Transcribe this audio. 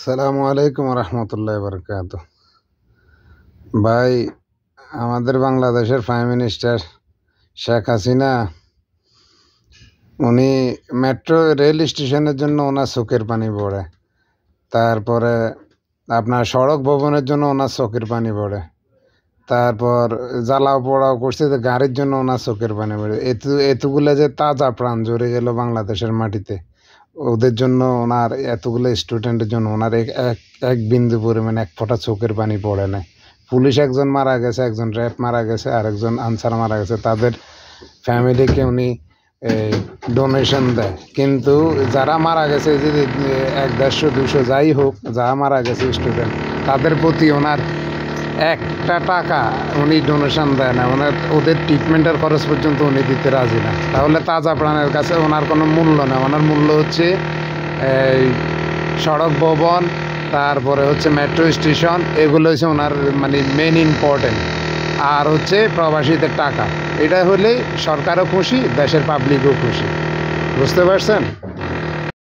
সালামু আলাইকুম রহমতুল্লাহ বরকাত। ভাই, আমাদের বাংলাদেশের প্রাইম মিনিস্টার শেখ হাসিনা উনি মেট্রো রেল স্টেশনের জন্য ওনার চোখের পানি পড়ে। তারপরে আপনার সড়ক ভবনের জন্য ওনার চোখের পানি পড়ে। তারপর জ্বালাও পোড়াও করছে যে গাড়ির জন্য ওনার চোখের পানি পড়ে। এতগুলো যে তাজা প্রাণ জড়ে গেল বাংলাদেশের মাটিতে, ওদের জন্য ওনার এতগুলো স্টুডেন্টের জন্য ওনার এক বিন্দু পরিমাণ এক ফোঁটা চোখের পানি পড়ে নাই। পুলিশ একজন মারা গেছে, একজন র্যাব মারা গেছে, আর একজন আনসার মারা গেছে। তাদের ফ্যামিলিকে উনি ডোনেশন দেয়, কিন্তু যারা মারা গেছে যে 100-150 যাই হোক, যারা মারা গেছে স্টুডেন্ট, তাদের প্রতি ওনার একটা টাকা উনি ডোনেশন দেয় না। ওদের ট্রিটমেন্টের খরচ পর্যন্ত উনি দিতে রাজি না। তাহলে তাজা প্রাণের কাছে ওনার কোনো মূল্য নেই। ওনার মূল্য হচ্ছে এই সড়ক ভবন, তারপরে হচ্ছে মেট্রো স্টেশন, এগুলো হচ্ছে ওনার মানে মেন ইম্পর্টেন্ট। আর হচ্ছে প্রবাসীদের টাকা। এটা হলেই সরকারও খুশি, দেশের পাবলিকও খুশি। বুঝতে পারছেন?